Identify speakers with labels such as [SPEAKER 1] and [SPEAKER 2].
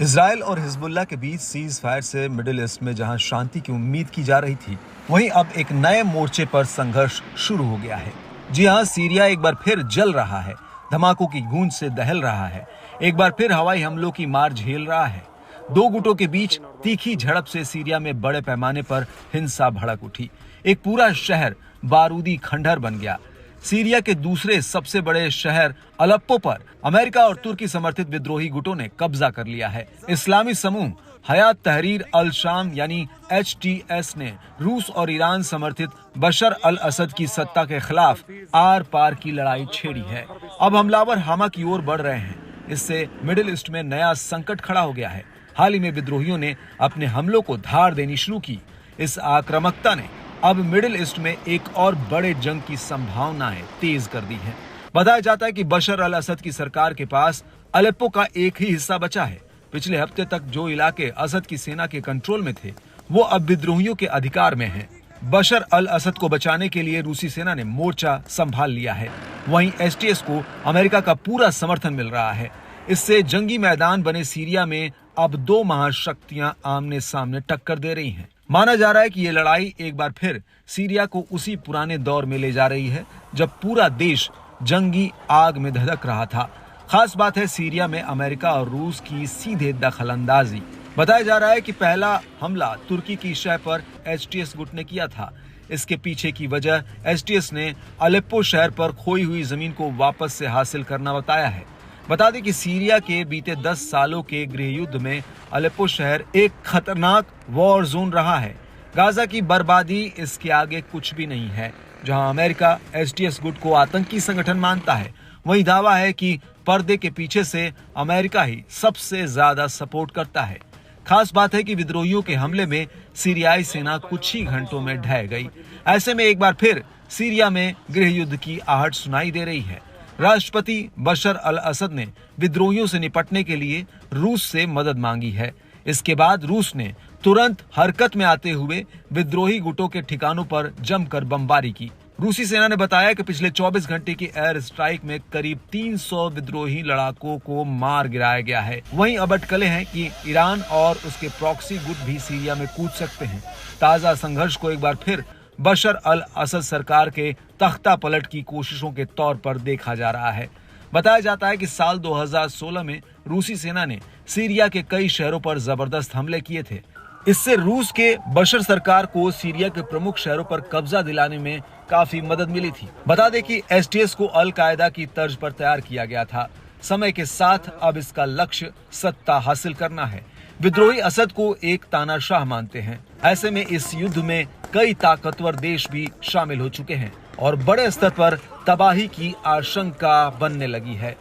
[SPEAKER 1] Israel और Hezbollah के बीच cease fire से मिडिल ईस्ट में जहां शांति की उम्मीद की जा रही थी, वहीं अब एक नए मोर्चे पर संघर्ष शुरू हो गया है। जी हां, सीरिया एक बार फिर जल रहा है, धमाकों की गूंज से दहल रहा है, एक बार फिर हवाई हमलों की मार झेल रहा है। दो गुटों के बीच तीखी झड़प से सीरिया में बड़े पैमाने पर हिंसा भड़क उठी। एक पूरा शहर बारूदी खंडहर बन गया। सीरिया के दूसरे सबसे बड़े शहर अलेप्पो पर अमेरिका और तुर्की समर्थित विद्रोही गुटों ने कब्जा कर लिया है। इस्लामी समूह हयात तहरीर अल शाम यानी HTS ने रूस और ईरान समर्थित बशर अल असद की सत्ता के खिलाफ आर पार की लड़ाई छेड़ी है। अब हमलावर हमा की ओर बढ़ रहे हैं। इससे मिडिल ईस्ट में नया संकट खड़ा हो गया है। हाल ही में विद्रोहियों ने अपने हमलों को धार देनी शुरू की। इस आक्रामकता ने अब मिडिल ईस्ट में एक और बड़े जंग की संभावनाएं तेज कर दी हैं। बताया जाता है कि बशर अल असद की सरकार के पास अलेप्पो का एक ही हिस्सा बचा है। पिछले हफ्ते तक जो इलाके असद की सेना के कंट्रोल में थे, वो अब विद्रोहियों के अधिकार में हैं। बशर अल असद को बचाने के लिए रूसी सेना ने मोर्चा संभाल लिया है। वहीं HTS को अमेरिका का पूरा समर्थन मिल रहा है। इससे जंगी मैदान बने सीरिया में अब दो महाशक्तियां आमने सामने टक्कर दे रही हैं। माना जा रहा है कि ये लड़ाई एक बार फिर सीरिया को उसी पुराने दौर में ले जा रही है जब पूरा देश जंगी आग में धधक रहा था। खास बात है सीरिया में अमेरिका और रूस की सीधे दखलंदाजी। बताया जा रहा है कि पहला हमला तुर्की की शह पर HTS गुट ने किया था। इसके पीछे की वजह HTS ने अलेप्पो शहर पर खोई हुई जमीन को वापस से हासिल करना बताया है। बता दें कि सीरिया के बीते 10 सालों के गृह युद्ध में अलेप्पो शहर एक खतरनाक वॉर जोन रहा है। गाजा की बर्बादी इसके आगे कुछ भी नहीं है। जहां अमेरिका HTS गुट को आतंकी संगठन मानता है, वहीं दावा है कि पर्दे के पीछे से अमेरिका ही सबसे ज्यादा सपोर्ट करता है। खास बात है कि विद्रोहियों के हमले में सीरियाई सेना कुछ ही घंटों में ढह गई। ऐसे में एक बार फिर सीरिया में गृह युद्ध की आहट सुनाई दे रही है। राष्ट्रपति बशर अल असद ने विद्रोहियों से निपटने के लिए रूस से मदद मांगी है। इसके बाद रूस ने तुरंत हरकत में आते हुए विद्रोही गुटों के ठिकानों पर जमकर बमबारी की। रूसी सेना ने बताया कि पिछले 24 घंटे की एयर स्ट्राइक में करीब 300 विद्रोही लड़ाकों को मार गिराया गया है। वहीं अब अटकलें हैं कि ईरान और उसके प्रॉक्सी गुट भी सीरिया में कूद सकते हैं। ताजा संघर्ष को एक बार फिर बशर अल असद सरकार के तख्ता पलट की कोशिशों के तौर पर देखा जा रहा है। बताया जाता है कि साल 2016 में रूसी सेना ने सीरिया के कई शहरों पर जबरदस्त हमले किए थे। इससे रूस के बशर सरकार को सीरिया के प्रमुख शहरों पर कब्जा दिलाने में काफी मदद मिली थी। बता दें कि HTS को अल कायदा की तर्ज पर तैयार किया गया था। समय के साथ अब इसका लक्ष्य सत्ता हासिल करना है। विद्रोही असद को एक तानाशाह मानते हैं। ऐसे में इस युद्ध में कई ताकतवर देश भी शामिल हो चुके हैं और बड़े स्तर पर तबाही की आशंका बनने लगी है।